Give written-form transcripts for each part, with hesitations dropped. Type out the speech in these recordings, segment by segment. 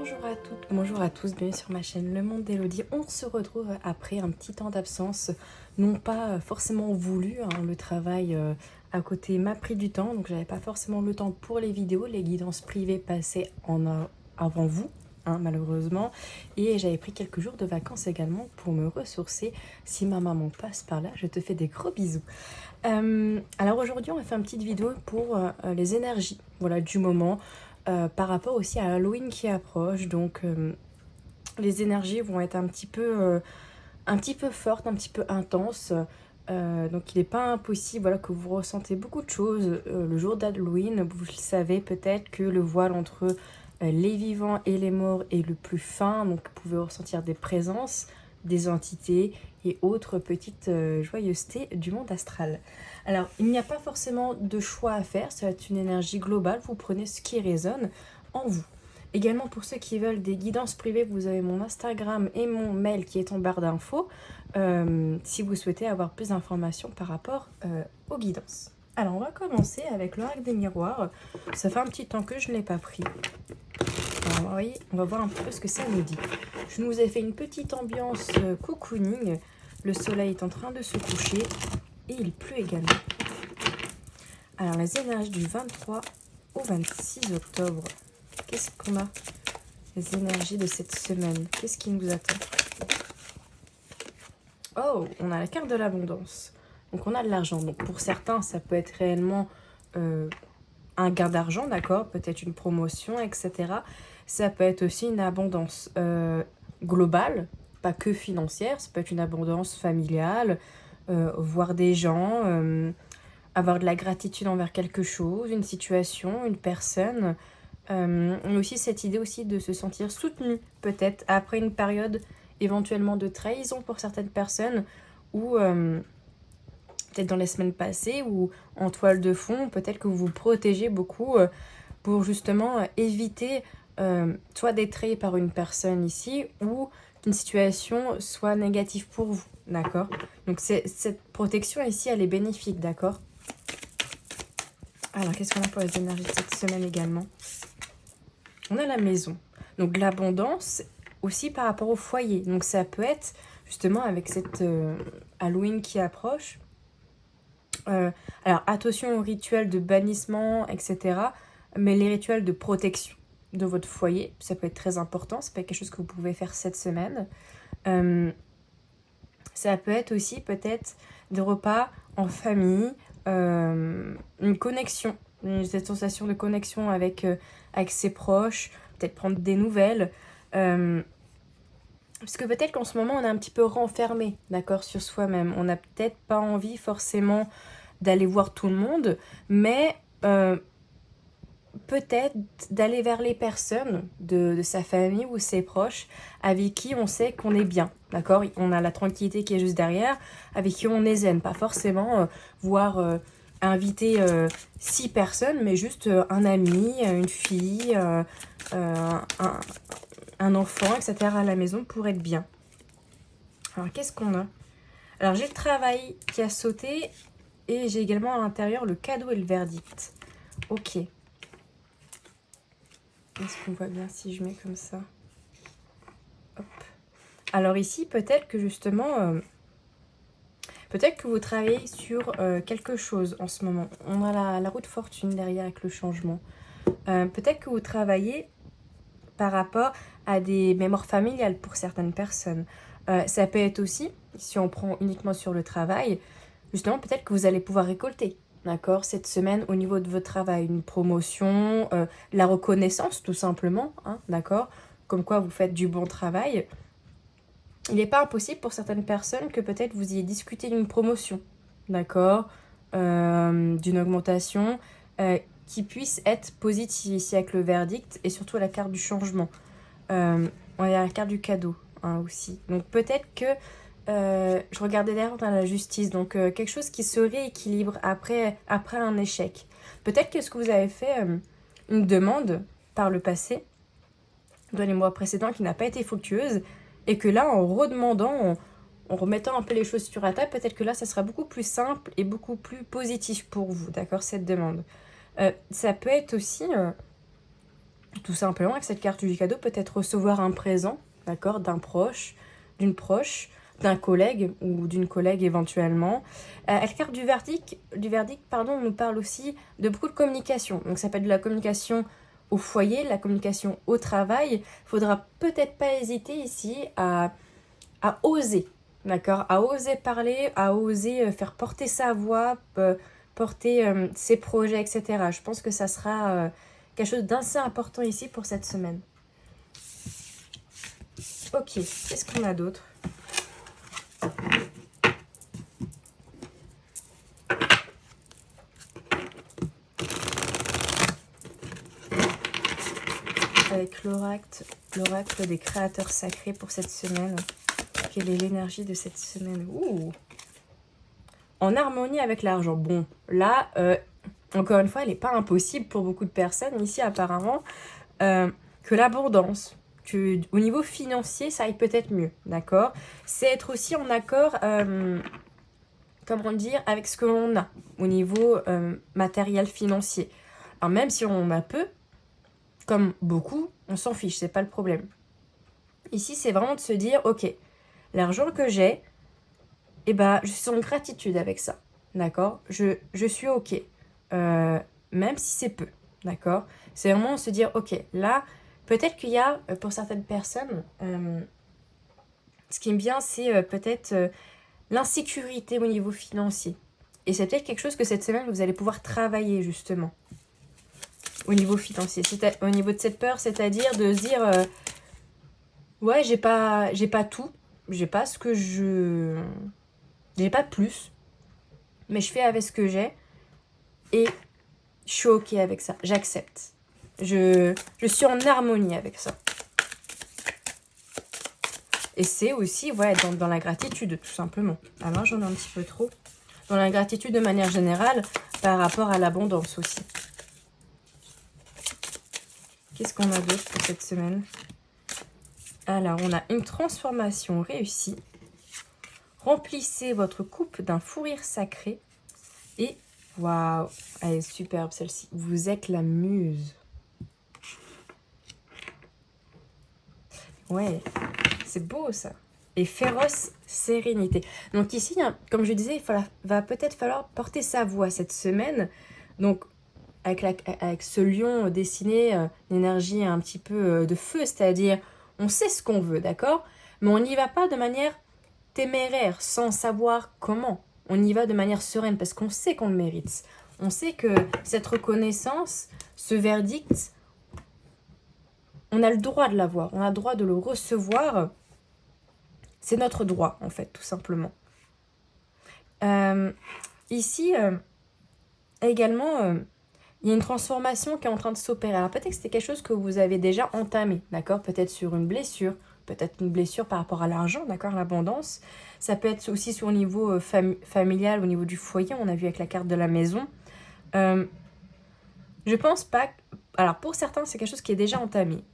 Bonjour à toutes, bonjour à tous, bienvenue sur ma chaîne Le Monde d'Elodie. On se retrouve après un petit temps d'absence, non pas forcément voulu, hein, le travail à côté m'a pris du temps, donc j'avais pas forcément le temps pour les vidéos, les guidances privées passaient avant vous, hein, malheureusement, et j'avais pris quelques jours de vacances également pour me ressourcer. Si ma maman passe par là, je te fais des gros bisous. Alors aujourd'hui on va faire une petite vidéo pour les énergies, voilà, du moment. Par rapport aussi à Halloween qui approche, donc les énergies vont être un petit peu fortes, un petit peu intenses. Donc il n'est pas impossible, voilà, que vous ressentez beaucoup de choses le jour d'Halloween. Vous le savez peut-être que le voile entre les vivants et les morts est le plus fin, donc vous pouvez ressentir des présences, des entités et autres petites joyeusetés du monde astral. Alors, il n'y a pas forcément de choix à faire, ça va être une énergie globale, vous prenez ce qui résonne en vous. Également, pour ceux qui veulent des guidances privées, vous avez mon Instagram et mon mail qui est en barre d'infos, si vous souhaitez avoir plus d'informations par rapport aux guidances. Alors, on va commencer avec l'oracle des miroirs. Ça fait un petit temps que je ne l'ai pas pris. Alors, vous voyez, on va voir un petit peu ce que ça nous dit. Je nous ai fait une petite ambiance cocooning. Le soleil est en train de se coucher. Et il pleut également. Alors, les énergies du 23 au 26 octobre. Qu'est-ce qu'on a? Les énergies de cette semaine. Qu'est-ce qui nous attend? Oh, on a la carte de l'abondance. Donc, on a de l'argent. Donc, pour certains, ça peut être réellement un gain d'argent, d'accord? Peut-être une promotion, etc. Ça peut être aussi une abondance globale, pas que financière. Ça peut être une abondance familiale. Voir des gens, avoir de la gratitude envers quelque chose, une situation, une personne. Mais aussi cette idée aussi de se sentir soutenu, peut-être après une période éventuellement de trahison pour certaines personnes, ou peut-être dans les semaines passées, ou en toile de fond, peut-être que vous vous protégez beaucoup pour justement éviter soit d'être trahi par une personne ici, ou qu'une situation soit négative pour vous, d'accord? Donc cette protection ici, elle est bénéfique, d'accord? Alors, qu'est-ce qu'on a pour les énergies de cette semaine également? On a la maison, donc l'abondance aussi par rapport au foyer. Donc ça peut être justement avec cette Halloween qui approche. Alors attention aux rituels de bannissement, etc. Mais les rituels de protection de votre foyer, ça peut être très important. C'est pas quelque chose que vous pouvez faire cette semaine. Ça peut être aussi peut-être des repas en famille, une connexion, cette sensation de connexion avec ses proches, peut-être prendre des nouvelles. Parce que peut-être qu'en ce moment, on est un petit peu renfermé, d'accord, sur soi-même. On n'a peut-être pas envie forcément d'aller voir tout le monde, mais peut-être d'aller vers les personnes de sa famille ou ses proches avec qui on sait qu'on est bien, d'accord? On a la tranquillité qui est juste derrière, avec qui on est zen, pas forcément voir inviter 6 personnes, mais juste un ami, une fille, un enfant, etc. à la maison pour être bien. Alors, qu'est-ce qu'on a? Alors, j'ai le travail qui a sauté et j'ai également à l'intérieur le cadeau et le verdict. Ok. Est-ce qu'on voit bien si je mets comme ça? Hop. Alors ici, peut-être que justement, peut-être que vous travaillez sur quelque chose en ce moment. On a la roue de fortune derrière avec le changement. Peut-être que vous travaillez par rapport à des mémoires familiales pour certaines personnes. Ça peut être aussi, si on prend uniquement sur le travail, justement, peut-être que vous allez pouvoir récolter. D'accord, cette semaine au niveau de votre travail, une promotion, la reconnaissance tout simplement, hein, d'accord, comme quoi vous faites du bon travail. Il n'est pas impossible pour certaines personnes que peut-être vous ayez discuté d'une promotion, d'accord, d'une augmentation qui puisse être positive ici avec le verdict et surtout la carte du changement. On a la carte du cadeau hein, aussi. Donc peut-être que je regardais derrière dans la justice, donc quelque chose qui se rééquilibre après un échec. Peut-être que ce que vous avez fait une demande par le passé, dans les mois précédents, qui n'a pas été fructueuse, et que là, en redemandant, en remettant un peu les choses sur la table, peut-être que là, ça sera beaucoup plus simple et beaucoup plus positif pour vous, d'accord, cette demande. Ça peut être aussi tout simplement, avec cette carte du cadeau, peut-être recevoir un présent, d'accord, d'un proche, d'une proche, d'un collègue ou d'une collègue éventuellement. La carte du verdict, pardon, nous parle aussi de beaucoup de communication. Donc ça peut être de la communication au foyer, la communication au travail. Il faudra peut-être pas hésiter ici à oser, d'accord, à oser parler, à oser faire porter sa voix, porter ses projets, etc. Je pense que ça sera quelque chose d'assez important ici pour cette semaine. Ok, qu'est-ce qu'on a d'autre? Avec l'oracle des créateurs sacrés pour cette semaine. Quelle est l'énergie de cette semaine? Ouh. En harmonie avec l'argent. Bon, là, encore une fois, elle n'est pas impossible pour beaucoup de personnes ici apparemment, que l'abondance, que au niveau financier, ça aille peut-être mieux, d'accord? C'est être aussi en accord, comment dire, avec ce que l'on a au niveau matériel financier. Alors même si on en a peu, comme beaucoup, on s'en fiche, c'est pas le problème. Ici, c'est vraiment de se dire, ok, l'argent que j'ai, eh ben, je suis en gratitude avec ça, d'accord, je suis ok, même si c'est peu, d'accord. C'est vraiment se dire, ok, là, peut-être qu'il y a, pour certaines personnes, ce qui me vient, c'est peut-être l'insécurité au niveau financier. Et c'est peut-être quelque chose que cette semaine, vous allez pouvoir travailler, justement, au niveau financier. Au niveau de cette peur, c'est-à-dire de se dire, ouais, j'ai pas tout, j'ai pas ce que j'ai pas plus, mais je fais avec ce que j'ai et je suis ok avec ça, j'accepte. Je suis en harmonie avec ça. Et c'est aussi, ouais, dans la gratitude, tout simplement. Alors, j'en ai un petit peu trop. Dans la gratitude de manière générale, par rapport à l'abondance aussi. Qu'est-ce qu'on a d'autre pour cette semaine? Alors, on a une transformation réussie. Remplissez votre coupe d'un fou rire sacré. Et, waouh, elle est superbe celle-ci. Vous êtes la muse. Ouais, c'est beau ça. Et féroce sérénité. Donc ici, comme je disais, va peut-être falloir porter sa voix cette semaine. Donc avec ce lion dessiné, une énergie un petit peu de feu, c'est-à-dire on sait ce qu'on veut, d'accord? Mais on n'y va pas de manière téméraire, sans savoir comment. On y va de manière sereine parce qu'on sait qu'on le mérite. On sait que cette reconnaissance, ce verdict, on a le droit de l'avoir, on a le droit de le recevoir. C'est notre droit, en fait, tout simplement. Ici, également, il y a une transformation qui est en train de s'opérer. Alors peut-être que c'était quelque chose que vous avez déjà entamé, d'accord? Peut-être sur une blessure, peut-être une blessure par rapport à l'argent, d'accord? L'abondance. Ça peut être aussi sur le niveau familial, au niveau du foyer, on a vu avec la carte de la maison. Je pense pas... Alors pour certains, c'est quelque chose qui est déjà entamé,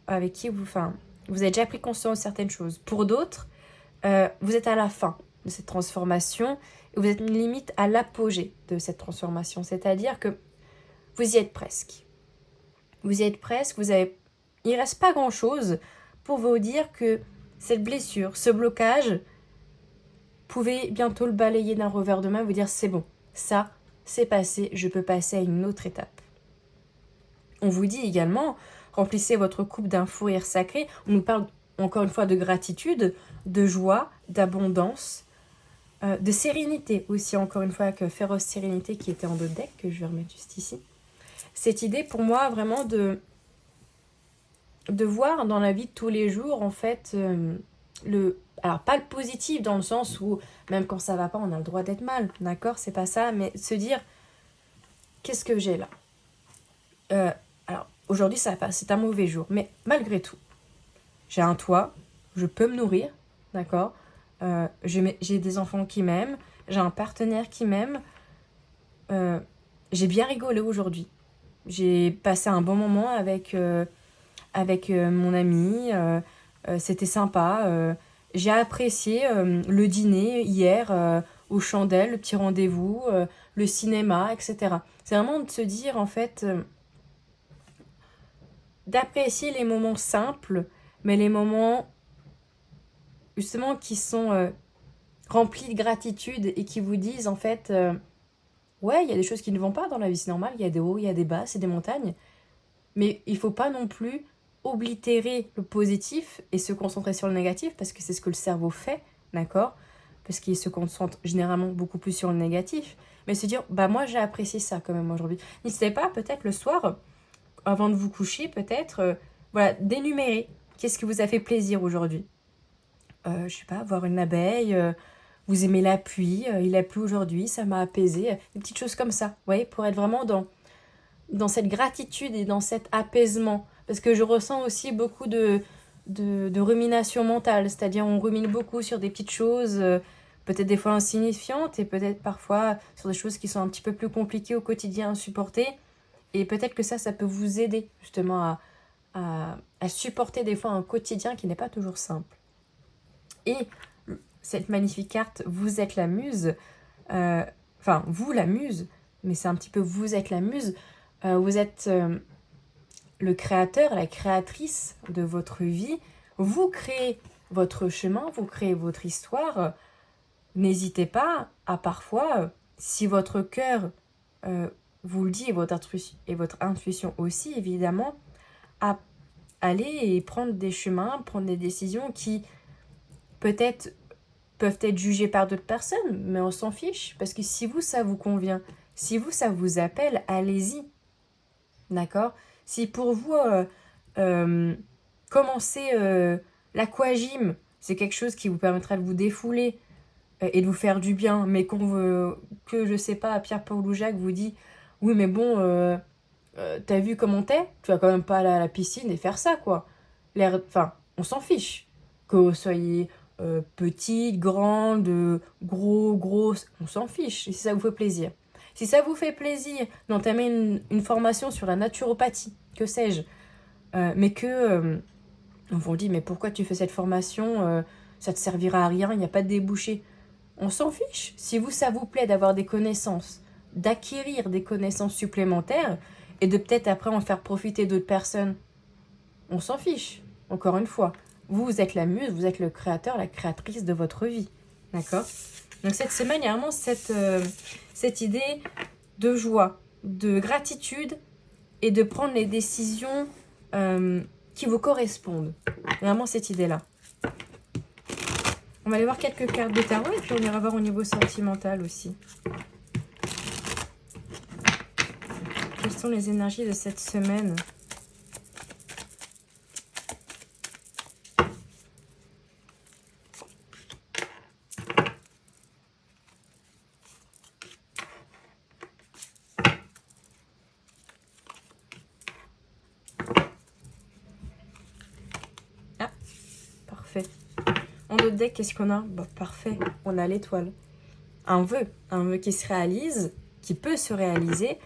avec qui vous avez déjà pris conscience de certaines choses. Pour d'autres, vous êtes à la fin de cette transformation et vous êtes limite à l'apogée de cette transformation. C'est-à-dire que vous y êtes presque. Vous y êtes presque, il ne reste pas grand-chose pour vous dire que cette blessure, ce blocage, vous pouvez bientôt le balayer d'un revers de main et vous dire c'est bon, ça, c'est passé, je peux passer à une autre étape. On vous dit également, remplissez votre coupe d'un fou rire sacré. On nous parle encore une fois de gratitude, de joie, d'abondance, de sérénité aussi, encore une fois, avec féroce sérénité qui était en deux decks, que je vais remettre juste ici. Cette idée pour moi vraiment de voir dans la vie de tous les jours, en fait, alors pas le positif dans le sens où même quand ça va pas, on a le droit d'être mal, d'accord, c'est pas ça, mais se dire, qu'est-ce que j'ai là? Alors, aujourd'hui, ça va pas, c'est un mauvais jour, mais malgré tout, j'ai un toit, je peux me nourrir, d'accord, j'ai des enfants qui m'aiment, j'ai un partenaire qui m'aime, j'ai bien rigolé aujourd'hui, j'ai passé un bon moment avec mon ami, c'était sympa, j'ai apprécié le dîner hier aux chandelles, le petit rendez-vous, le cinéma, etc. C'est vraiment de se dire en fait... d'apprécier les moments simples, mais les moments justement qui sont remplis de gratitude et qui vous disent en fait, ouais, il y a des choses qui ne vont pas dans la vie, c'est normal, il y a des hauts, il y a des bas, c'est des montagnes, mais il ne faut pas non plus oblitérer le positif et se concentrer sur le négatif, parce que c'est ce que le cerveau fait, d'accord? Parce qu'il se concentre généralement beaucoup plus sur le négatif, mais se dire, bah moi j'ai apprécié ça quand même aujourd'hui. N'hésitez pas peut-être le soir, avant de vous coucher peut-être, voilà, d'énumérer qu'est-ce qui vous a fait plaisir aujourd'hui. Je sais pas, voir une abeille, vous aimez la pluie, il a plu aujourd'hui, ça m'a apaisé, des petites choses comme ça, vous voyez, pour être vraiment dans cette gratitude et dans cet apaisement. Parce que je ressens aussi beaucoup de rumination mentale, c'est-à-dire on rumine beaucoup sur des petites choses, peut-être des fois insignifiantes, et peut-être parfois sur des choses qui sont un petit peu plus compliquées au quotidien à supporter. Et peut-être que ça peut vous aider justement à supporter des fois un quotidien qui n'est pas toujours simple. Et cette magnifique carte, vous êtes la muse, enfin vous la muse, mais c'est un petit peu vous êtes la muse, vous êtes le créateur, la créatrice de votre vie, vous créez votre chemin, vous créez votre histoire. N'hésitez pas à parfois, si votre cœur vous le dit, et votre intuition aussi évidemment, à aller et prendre des chemins, prendre des décisions qui peut-être peuvent être jugées par d'autres personnes, mais on s'en fiche, parce que si vous, ça vous convient, si vous, ça vous appelle, allez-y, d'accord? Si pour vous, commencer l'aquagym, c'est quelque chose qui vous permettra de vous défouler et de vous faire du bien, mais que je sais pas, Pierre-Paul ou Jacques vous dit, oui mais bon, t'as vu comment t'es? Tu vas quand même pas aller à la piscine et faire ça, quoi. Enfin, on s'en fiche. Que vous soyez petite, grande, grosse, on s'en fiche, si ça vous fait plaisir. Si ça vous fait plaisir d'entamer une formation sur la naturopathie, que sais-je, mais que on vous dit, mais pourquoi tu fais cette formation, ça te servira à rien, il n'y a pas de débouché. On s'en fiche. Si vous, ça vous plaît d'avoir des connaissances, d'acquérir des connaissances supplémentaires et de peut-être après en faire profiter d'autres personnes, on s'en fiche. Encore une fois, vous êtes la muse, vous êtes le créateur, la créatrice de votre vie. D'accord? Donc cette semaine, il y a vraiment cette idée de joie, de gratitude et de prendre les décisions qui vous correspondent. Vraiment cette idée-là. On va aller voir quelques cartes de tarot et puis on ira voir au niveau sentimental aussi. Quelles sont les énergies de cette semaine ? Ah, parfait. En d'autres decks, qu'est-ce qu'on a ? Bah, parfait, on a l'étoile. Un vœu qui se réalise, qui peut se réaliser.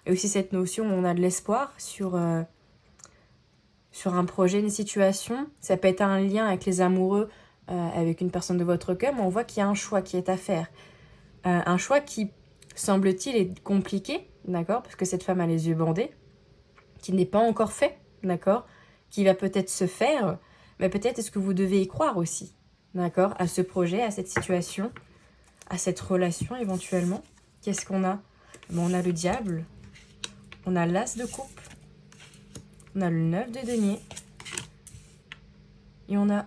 Et aussi cette notion où on a de l'espoir sur un projet, une situation. Ça peut être un lien avec les amoureux, avec une personne de votre cœur, mais on voit qu'il y a un choix qui est à faire. Un choix qui, semble-t-il, est compliqué, d'accord ? Parce que cette femme a les yeux bandés, qui n'est pas encore fait, d'accord ? Qui va peut-être se faire, mais peut-être est-ce que vous devez y croire aussi, d'accord ? À ce projet, à cette situation, à cette relation éventuellement. Qu'est-ce qu'on a ? Bon, on a le diable, on a l'as de coupe, on a le 9 de denier, et on a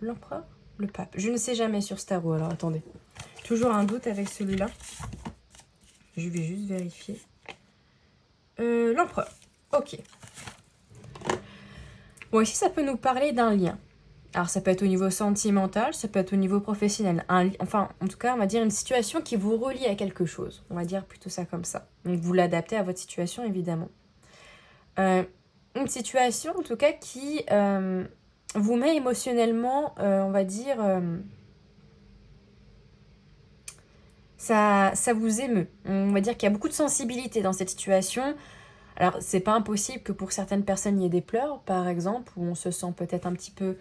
l'empereur, le pape. Je ne sais jamais sur ce tarot, alors attendez. Toujours un doute avec celui-là. Je vais juste vérifier. L'empereur, ok. Bon, ici, ça peut nous parler d'un lien. Alors, ça peut être au niveau sentimental, ça peut être au niveau professionnel. Enfin, en tout cas, on va dire une situation qui vous relie à quelque chose. On va dire plutôt ça comme ça. Donc, vous l'adaptez à votre situation, évidemment. Une situation, en tout cas, qui vous met émotionnellement, on va dire... ça vous émeut. On va dire qu'il y a beaucoup de sensibilité dans cette situation. Alors, c'est pas impossible que pour certaines personnes, il y ait des pleurs, par exemple, où on se sent peut-être un petit peu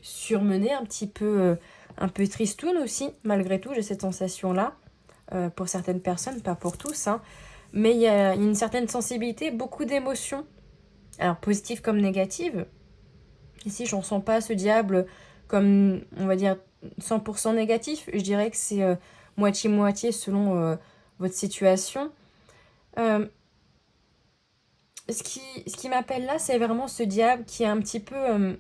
surmené, un peu tristoun aussi. Malgré tout, j'ai cette sensation-là. Pour certaines personnes, pas pour tous, hein. Mais il y a une certaine sensibilité, beaucoup d'émotions Alors, positive comme négative. Ici, je ne ressens pas ce diable comme, on va dire, 100% négatif. Je dirais que c'est moitié-moitié selon votre situation. Ce qui m'appelle là, c'est vraiment ce diable qui est un petit peu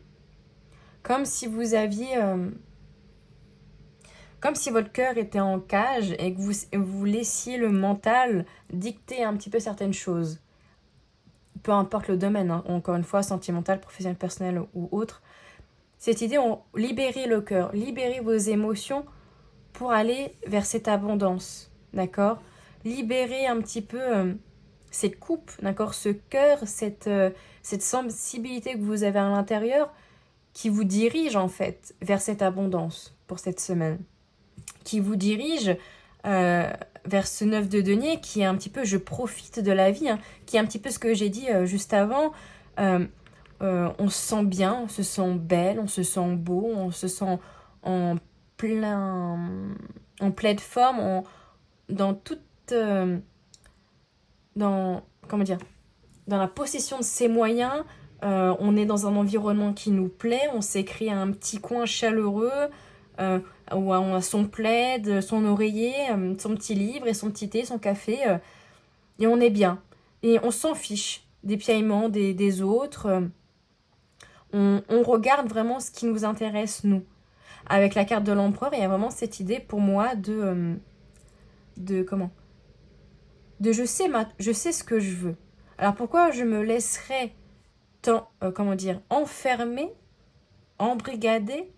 comme si vous aviez... comme si votre cœur était en cage et que vous laissiez le mental dicter un petit peu certaines choses. Peu importe le domaine, hein, encore une fois, sentimental, professionnel, personnel ou autre. Cette idée, libérer le cœur, libérer vos émotions pour aller vers cette abondance, d'accord? Libérer un petit peu cette coupe, d'accord? Ce cœur, cette sensibilité que vous avez à l'intérieur qui vous dirige en fait vers cette abondance pour cette semaine. Qui vous dirige vers ce 9 de denier qui est un petit peu je profite de la vie, hein, qui est un petit peu ce que j'ai dit juste avant. On se sent bien, on se sent belle, on se sent beau, on se sent en pleine forme, dans toute... comment dire, dans la possession de ses moyens. On est dans un environnement qui nous plaît, on s'est créé un petit coin chaleureux, où on a son plaid, son oreiller, son petit livre et son petit thé, son café, et on est bien. Et on s'en fiche des piaillements des autres. On regarde vraiment ce qui nous intéresse, nous. Avec la carte de l'empereur, il y a vraiment cette idée pour moi de je sais ce que je veux. Alors pourquoi je me laisserais enfermer, embrigader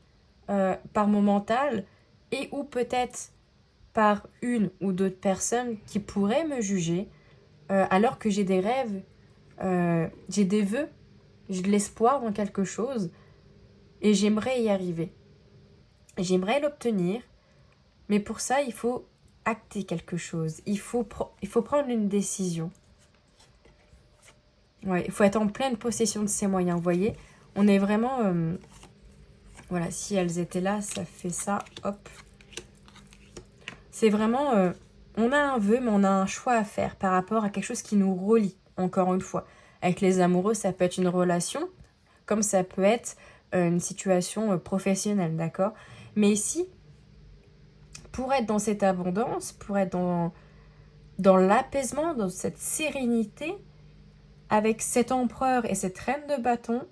par mon mental et ou peut-être par une ou d'autres personnes qui pourraient me juger alors que j'ai des rêves, j'ai des vœux, j'ai de l'espoir dans quelque chose et j'aimerais y arriver. J'aimerais l'obtenir, mais pour ça, il faut acter quelque chose. Il faut prendre une décision. Ouais, il faut être en pleine possession de ses moyens, vous voyez. On est vraiment... voilà, si elles étaient là, ça fait ça, hop. C'est vraiment... on a un vœu, mais on a un choix à faire par rapport à quelque chose qui nous relie, encore une fois. Avec les amoureux, ça peut être une relation, comme ça peut être une situation professionnelle, d'accord? Mais ici, pour être dans cette abondance, pour être dans l'apaisement, dans cette sérénité, avec cet empereur et cette reine de bâton,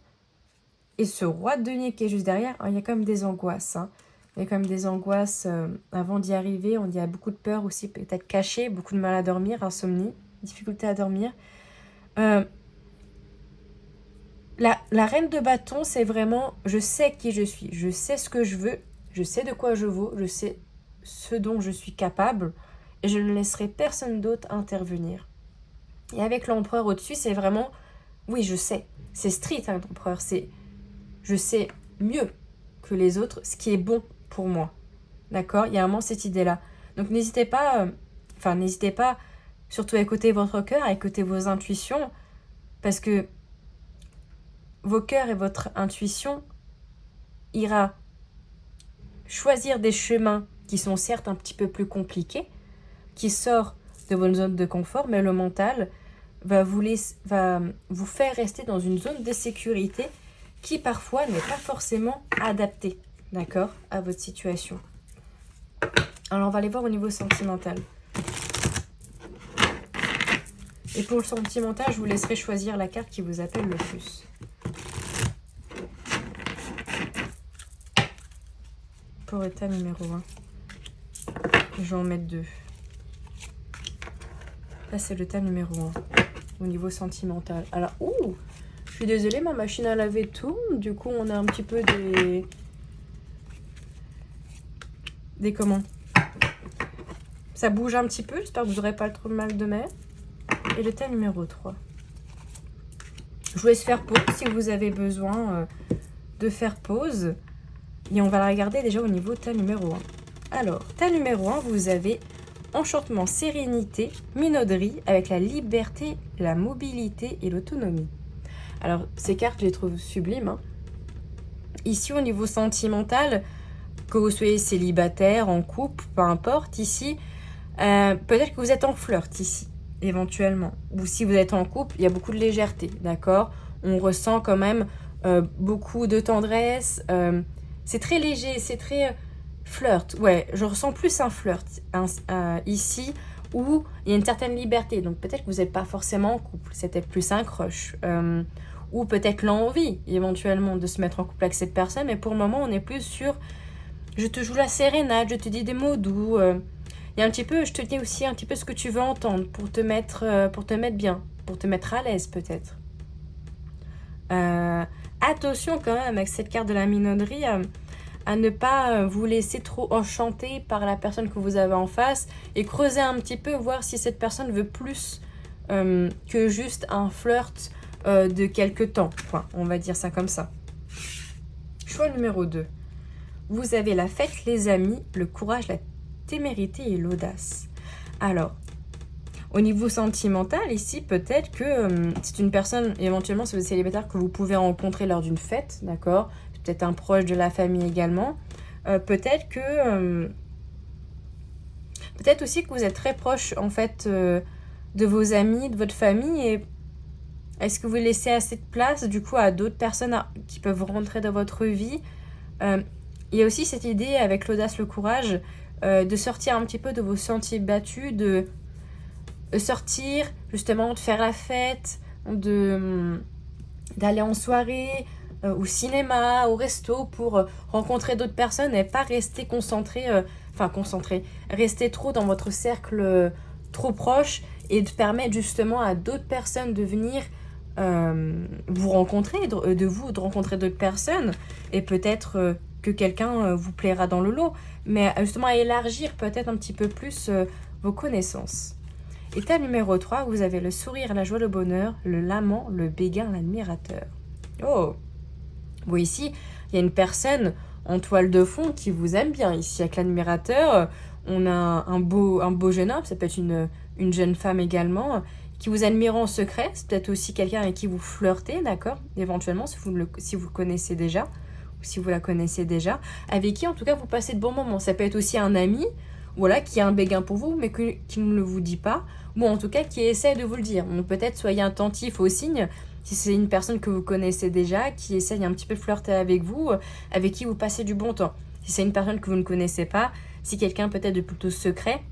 et ce roi de denier qui est juste derrière, il y a quand même des angoisses. Hein. Il y a quand même des angoisses avant d'y arriver. Il y a beaucoup de peur aussi, peut-être cachée, beaucoup de mal à dormir, insomnie, difficulté à dormir. La reine de bâton, c'est vraiment, je sais qui je suis, je sais ce que je veux, je sais de quoi je vaux, je sais ce dont je suis capable, et je ne laisserai personne d'autre intervenir. Et avec l'empereur au-dessus, c'est vraiment, oui, je sais, c'est strict, hein, l'empereur, c'est, je sais mieux que les autres ce qui est bon pour moi. D'accord? Il y a vraiment cette idée-là. Donc n'hésitez pas, surtout à écouter votre cœur, à écouter vos intuitions, parce que vos cœurs et votre intuition ira choisir des chemins qui sont certes un petit peu plus compliqués, qui sortent de votre zone de confort, mais le mental va vous faire rester dans une zone de sécurité qui parfois n'est pas forcément adaptée, d'accord, à votre situation. Alors on va aller voir au niveau sentimental. Et pour le sentimental, je vous laisserai choisir la carte qui vous appelle le plus. Pour état numéro 1. Je vais en mettre 2. Là, c'est le tas numéro 1. Au niveau sentimental. Alors, je suis désolée, ma machine à laver tourne. Du coup, on a un petit peu des comment? Ça bouge un petit peu. J'espère que vous n'aurez pas trop mal de mer. Et le tas numéro 3. Je vous laisse faire pause si vous avez besoin de faire pause. Et on va la regarder déjà au niveau tas numéro 1. Alors, tas numéro 1, vous avez enchantement, sérénité, minauderie avec la liberté, la mobilité et l'autonomie. Alors, ces cartes, je les trouve sublimes. Hein. Ici, au niveau sentimental, que vous soyez célibataire, en couple, peu importe, ici, peut-être que vous êtes en flirt ici, éventuellement. Ou si vous êtes en couple, il y a beaucoup de légèreté, d'accord? on ressent quand même beaucoup de tendresse. C'est très léger, c'est très flirt. Ouais, je ressens plus un flirt ici où il y a une certaine liberté. Donc peut-être que vous n'êtes pas forcément en couple, c'est peut-être plus un crush. Ou peut-être l'envie éventuellement de se mettre en couple avec cette personne. Mais pour le moment, on est plus sur je te joue la sérénade, je te dis des mots doux. Il y a un petit peu, je te dis aussi un petit peu ce que tu veux entendre pour te mettre bien, pour te mettre à l'aise peut-être. Attention quand même avec cette carte de la minauderie à ne pas vous laisser trop enchanter par la personne que vous avez en face et creuser un petit peu, voir si cette personne veut plus que juste un flirt de quelques temps. Enfin, on va dire ça comme ça. Choix numéro 2. Vous avez la fête, les amis, le courage, la témérité et l'audace. Alors, au niveau sentimental, ici, peut-être que c'est une personne, éventuellement, si vous êtes célibataire, que vous pouvez rencontrer lors d'une fête, d'accord ? Peut-être un proche de la famille également. Peut-être que... peut-être aussi que vous êtes très proche, en fait, de vos amis, de votre famille. Et est-ce que vous laissez assez de place, du coup, à d'autres personnes qui peuvent rentrer dans votre vie ? Il y a aussi cette idée, avec l'audace, le courage, de sortir un petit peu de vos sentiers battus, de sortir, justement, de faire la fête, d'aller en soirée, au cinéma, au resto, pour rencontrer d'autres personnes et pas rester concentré, rester trop dans votre cercle trop proche et de permettre justement à d'autres personnes de venir vous rencontrer, de rencontrer d'autres personnes et peut-être que quelqu'un vous plaira dans le lot, mais justement à élargir peut-être un petit peu plus vos connaissances. État numéro 3, vous avez le sourire, la joie, le bonheur, le l'amant, le béguin, l'admirateur. Oh, bon, ici, il y a une personne en toile de fond qui vous aime bien. Ici, avec l'admirateur, on a un beau jeune homme, ça peut être une jeune femme également, qui vous admire en secret. C'est peut-être aussi quelqu'un avec qui vous flirtez, d'accord ? Éventuellement, si vous le connaissez déjà, ou si vous la connaissez déjà, avec qui, en tout cas, vous passez de bons moments. Ça peut être aussi un ami, voilà, qui a un béguin pour vous, mais qui ne le vous dit pas, ou en tout cas qui essaie de vous le dire. Donc peut-être soyez attentif aux signes, si c'est une personne que vous connaissez déjà, qui essaye un petit peu de flirter avec vous, avec qui vous passez du bon temps. Si c'est une personne que vous ne connaissez pas, si quelqu'un peut-être de plutôt secret,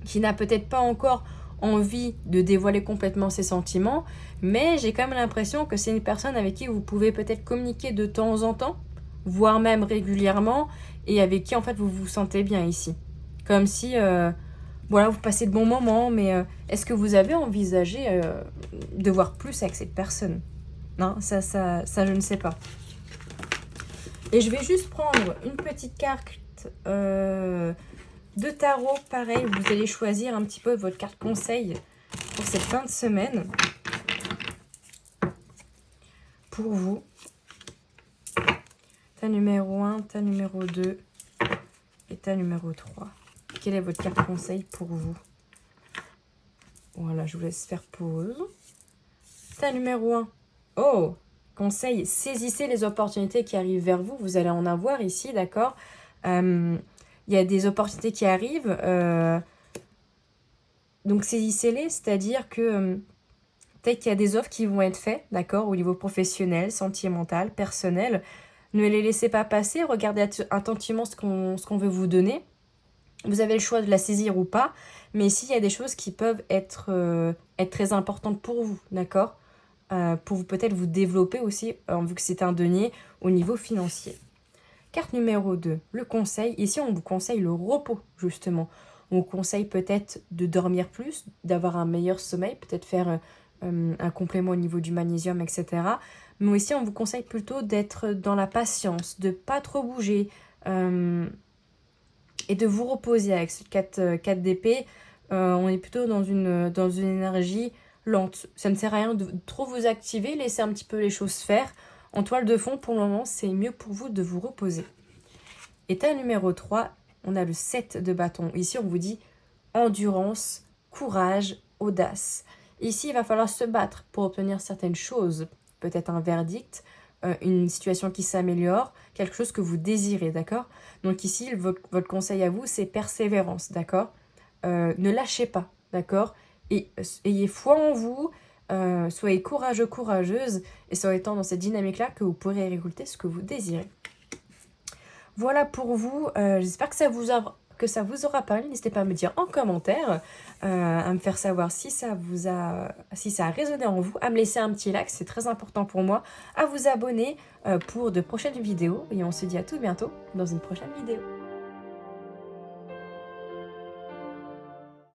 qui n'a peut-être pas encore envie de dévoiler complètement ses sentiments, mais j'ai quand même l'impression que c'est une personne avec qui vous pouvez peut-être communiquer de temps en temps, voire même régulièrement, et avec qui en fait vous vous sentez bien ici. Comme si voilà, vous passez de bons moments, mais est-ce que vous avez envisagé de voir plus avec cette personne ? Non, ça, je ne sais pas. Et je vais juste prendre une petite carte de tarot, pareil. Vous allez choisir un petit peu votre carte conseil pour cette fin de semaine. Pour vous. Ta numéro 1, ta numéro 2 et ta numéro 3. Quelle est votre carte conseil pour vous ? Voilà, je vous laisse faire pause. Ta numéro 1. Oh, conseil, saisissez les opportunités qui arrivent vers vous. Vous allez en avoir ici, d'accord ? Il y a des opportunités qui arrivent. Donc, saisissez-les, c'est-à-dire que peut-être qu'il y a des offres qui vont être faites, d'accord, au niveau professionnel, sentimental, personnel. Ne les laissez pas passer. Regardez attentivement ce qu'on veut vous donner. Vous avez le choix de la saisir ou pas, mais ici, il y a des choses qui peuvent être très importantes pour vous, d'accord ? Pour vous peut-être vous développer aussi, vu que c'est un denier, au niveau financier. Carte numéro 2, le conseil. Ici, on vous conseille le repos, justement. On vous conseille peut-être de dormir plus, d'avoir un meilleur sommeil, peut-être faire un complément au niveau du magnésium, etc. Mais ici, on vous conseille plutôt d'être dans la patience, de ne pas trop bouger, et de vous reposer avec ce 4 d'épée. On est plutôt dans une énergie lente. Ça ne sert à rien de trop vous activer, laissez un petit peu les choses faire. En toile de fond, pour le moment, c'est mieux pour vous de vous reposer. État numéro 3, on a le 7 de bâton. Ici, on vous dit endurance, courage, audace. Ici, il va falloir se battre pour obtenir certaines choses. Peut-être un verdict, une situation qui s'améliore, quelque chose que vous désirez, d'accord ? Donc ici, votre conseil à vous, c'est persévérance, d'accord ? Ne lâchez pas, d'accord ? Et ayez foi en vous, Soyez courageux, courageuse, et c'est en étant dans cette dynamique-là que vous pourrez récolter ce que vous désirez. Voilà pour vous, j'espère que ça vous aura parlé. N'hésitez pas à me dire en commentaire, à me faire savoir si ça a résonné en vous, à me laisser un petit like, c'est très important pour moi, à vous abonner pour de prochaines vidéos, et on se dit à tout bientôt dans une prochaine vidéo.